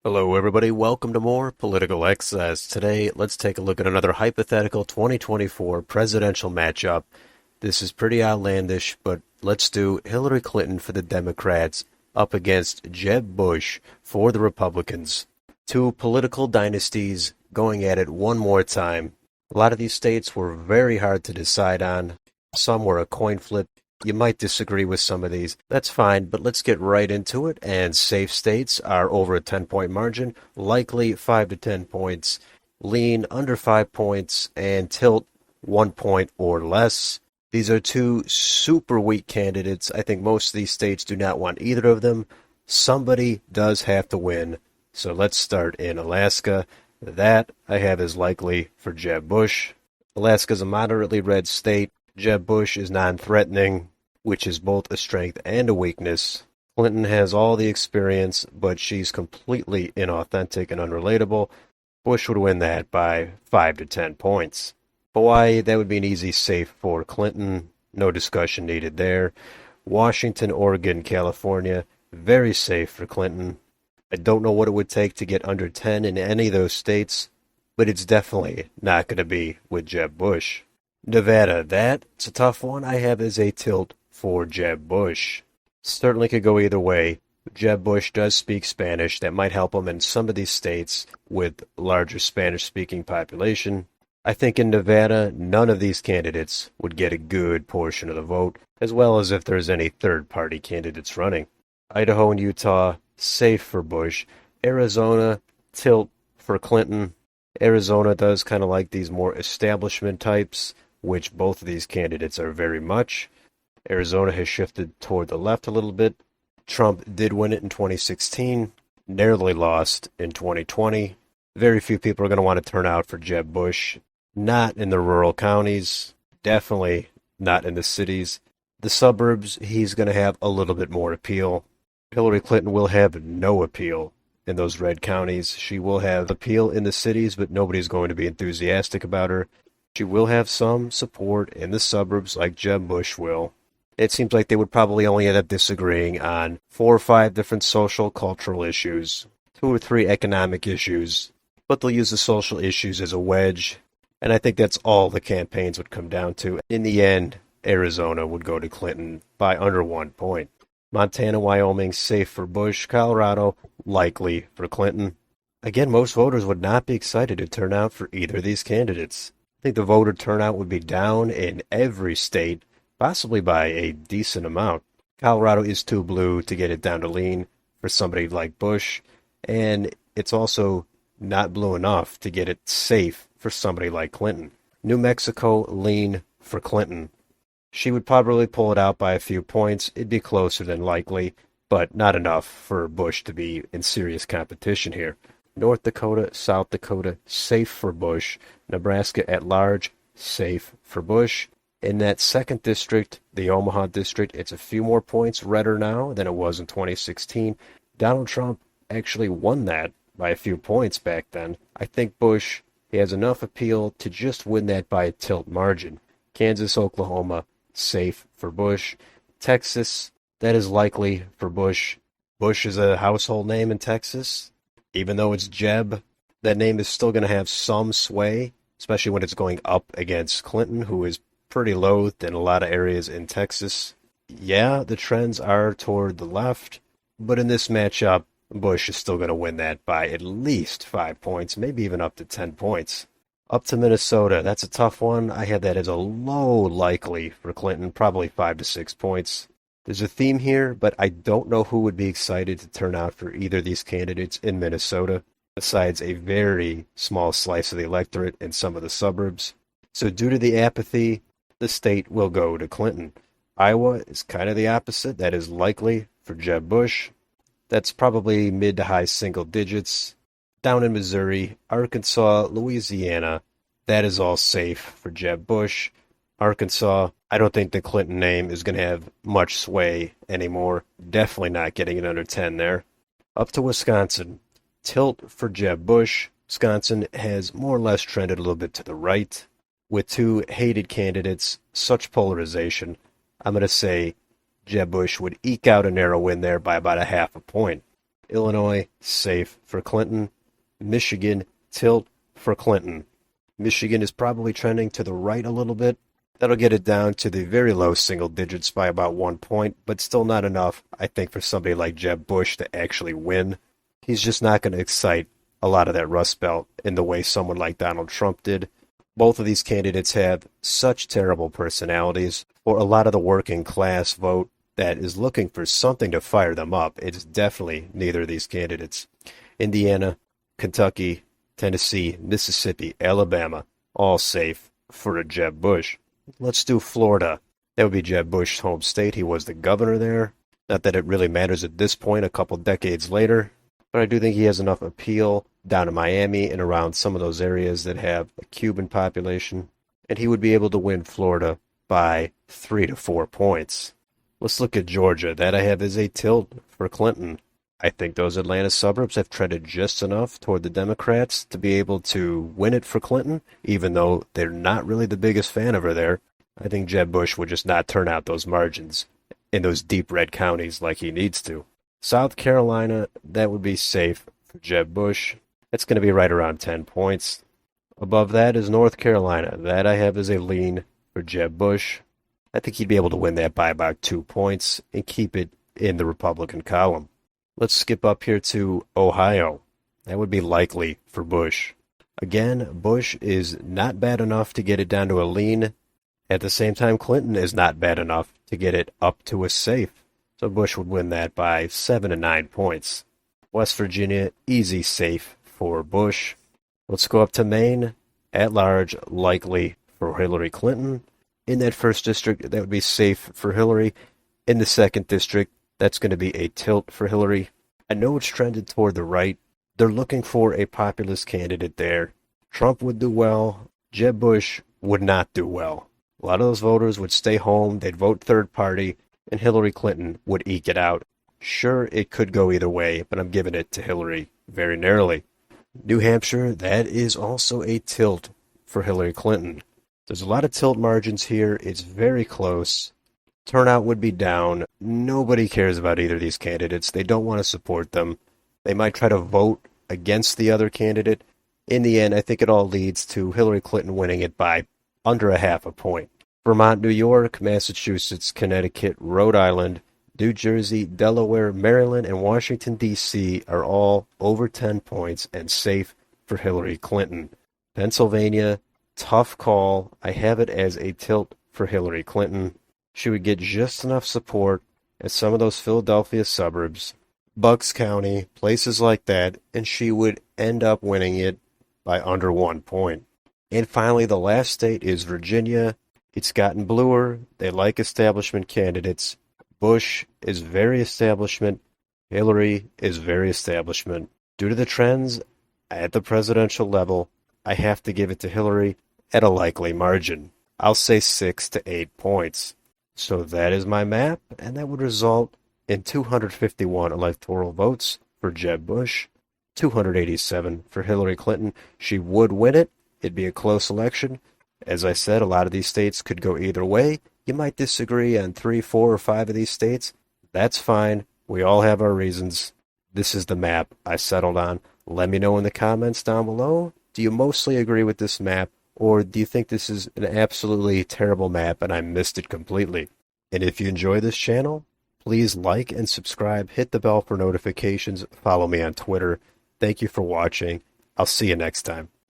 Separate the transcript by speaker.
Speaker 1: Hello, everybody. Welcome to more Political Excess. Today, let's take a look at another hypothetical 2024 presidential matchup. This is pretty outlandish, but let's do Hillary Clinton for the Democrats up against Jeb Bush for the Republicans. Two political dynasties going at it one more time. A lot of these states were very hard to decide on. Some were a coin flip. You might disagree with some of these. That's fine, but let's get right into it. And safe states are over a 10-point margin, likely 5 to 10 points, lean under 5 points, and tilt 1 point or less. These are two super weak candidates. I think most of these states do not want either of them. Somebody does have to win. So let's start in Alaska. That I have as likely for Jeb Bush. Alaska's a moderately red state. Jeb Bush is non-threatening, which is both a strength and a weakness. Clinton has all the experience, but she's completely inauthentic and unrelatable. Bush would win that by 5 to 10 points. Hawaii, that would be an easy safe for Clinton. No discussion needed there. Washington, Oregon, California, very safe for Clinton. I don't know what it would take to get under 10 in any of those states, but it's definitely not going to be with Jeb Bush. Nevada, that's a tough one. I have as a tilt for Jeb Bush. Certainly could go either way. Jeb Bush does speak Spanish. That might help him in some of these states with larger Spanish-speaking population. I think in Nevada, none of these candidates would get a good portion of the vote, as well as if there's any third-party candidates running. Idaho and Utah, safe for Bush. Arizona, tilt for Clinton. Arizona does kind of like these more establishment types, which both of these candidates are very much. Arizona has shifted toward the left a little bit. Trump did win it in 2016, narrowly lost in 2020. Very few people are going to want to turn out for Jeb Bush. Not in the rural counties, definitely not in the cities. The suburbs, he's going to have a little bit more appeal. Hillary Clinton will have no appeal in those red counties. She will have appeal in the cities, but nobody's going to be enthusiastic about her. She will have some support in the suburbs like Jeb Bush will. It seems like they would probably only end up disagreeing on 4 or 5 different social, cultural issues, 2 or 3 economic issues, but they'll use the social issues as a wedge, and I think that's all the campaigns would come down to. In the end, Arizona would go to Clinton by under 1 point. Montana, Wyoming, safe for Bush. Colorado, likely for Clinton. Again, most voters would not be excited to turn out for either of these candidates. I think the voter turnout would be down in every state, possibly by a decent amount. Colorado is too blue to get it down to lean for somebody like Bush, and it's also not blue enough to get it safe for somebody like Clinton. New Mexico, lean for Clinton. She would probably pull it out by a few points. It'd be closer than likely, but not enough for Bush to be in serious competition here. North Dakota, South Dakota, safe for Bush. Nebraska at large, safe for Bush. In that second district, the Omaha district, it's a few more points redder now than it was in 2016. Donald Trump actually won that by a few points back then. I think Bush, he has enough appeal to just win that by a tilt margin. Kansas, Oklahoma, safe for Bush. Texas, that is likely for Bush. Bush is a household name in Texas. Even though it's Jeb, that name is still going to have some sway, especially when it's going up against Clinton, who is pretty loathed in a lot of areas in Texas. Yeah, the trends are toward the left, but in this matchup, Bush is still going to win that by at least 5 points, maybe even up to 10 points. Up to Minnesota, that's a tough one. I have that as a low likely for Clinton, probably 5 to 6 points. There's a theme here, but I don't know who would be excited to turn out for either of these candidates in Minnesota, besides a very small slice of the electorate in some of the suburbs. So due to the apathy, the state will go to Clinton. Iowa is kind of the opposite. That is likely for Jeb Bush. That's probably mid to high single digits. Down in Missouri, Arkansas, Louisiana, that is all safe for Jeb Bush. Arkansas, I don't think the Clinton name is going to have much sway anymore. Definitely not getting it under 10 there. Up to Wisconsin, tilt for Jeb Bush. Wisconsin has more or less trended a little bit to the right. With two hated candidates, such polarization, I'm going to say Jeb Bush would eke out a narrow win there by about a half a point. Illinois, safe for Clinton. Michigan, tilt for Clinton. Michigan is probably trending to the right a little bit. That'll get it down to the very low single digits by about 1 point, but still not enough, I think, for somebody like Jeb Bush to actually win. He's just not going to excite a lot of that Rust Belt in the way someone like Donald Trump did. Both of these candidates have such terrible personalities. For a lot of the working class vote that is looking for something to fire them up, it's definitely neither of these candidates. Indiana, Kentucky, Tennessee, Mississippi, Alabama, all safe for a Jeb Bush. Let's do Florida. That would be Jeb Bush's home state. He was the governor there. Not that it really matters at this point, a couple decades later, but I do think he has enough appeal down in Miami and around some of those areas that have a Cuban population, and he would be able to win Florida by 3 to 4 points. Let's look at Georgia. That I have as a tilt for Clinton. I think those Atlanta suburbs have trended just enough toward the Democrats to be able to win it for Clinton, even though they're not really the biggest fan over there. I think Jeb Bush would just not turn out those margins in those deep red counties like he needs to. South Carolina, that would be safe for Jeb Bush. It's going to be right around 10 points. Above that is North Carolina. That I have as a lean for Jeb Bush. I think he'd be able to win that by about 2 points and keep it in the Republican column. Let's skip up here to Ohio. That would be likely for Bush. Again, Bush is not bad enough to get it down to a lean. At the same time, Clinton is not bad enough to get it up to a safe. So Bush would win that by 7 to 9 points. West Virginia, easy safe for Bush. Let's go up to Maine. At large, likely for Hillary Clinton. In that first district, that would be safe for Hillary. In the second district, that's going to be a tilt for Hillary. I know it's trended toward the right. They're looking for a populist candidate there. Trump would do well. Jeb Bush would not do well. A lot of those voters would stay home. They'd vote third party, and Hillary Clinton would eke it out. Sure, it could go either way, but I'm giving it to Hillary very narrowly. New Hampshire, that is also a tilt for Hillary Clinton. There's a lot of tilt margins here. It's very close. Turnout would be down. Nobody cares about either of these candidates. They don't want to support them. They might try to vote against the other candidate. In the end, I think it all leads to Hillary Clinton winning it by under a half a point. Vermont, New York, Massachusetts, Connecticut, Rhode Island, New Jersey, Delaware, Maryland, and Washington, D.C. are all over 10 points and safe for Hillary Clinton. Pennsylvania, tough call. I have it as a tilt for Hillary Clinton. She would get just enough support as some of those Philadelphia suburbs, Bucks County, places like that, and she would end up winning it by under 1 point. And finally, the last state is Virginia. It's gotten bluer. They like establishment candidates. Bush is very establishment. Hillary is very establishment. Due to the trends at the presidential level, I have to give it to Hillary at a likely margin. I'll say 6 to 8 points. So that is my map, and that would result in 251 electoral votes for Jeb Bush, 287 for Hillary Clinton. She would win it. It'd be a close election. As I said, a lot of these states could go either way. You might disagree on 3, 4, or 5 of these states. That's fine. We all have our reasons. This is the map I settled on. Let me know in the comments down below. Do you mostly agree with this map, or do you think this is an absolutely terrible map and I missed it completely? And if you enjoy this channel, please like and subscribe, hit the bell for notifications, follow me on Twitter. Thank you for watching. I'll see you next time.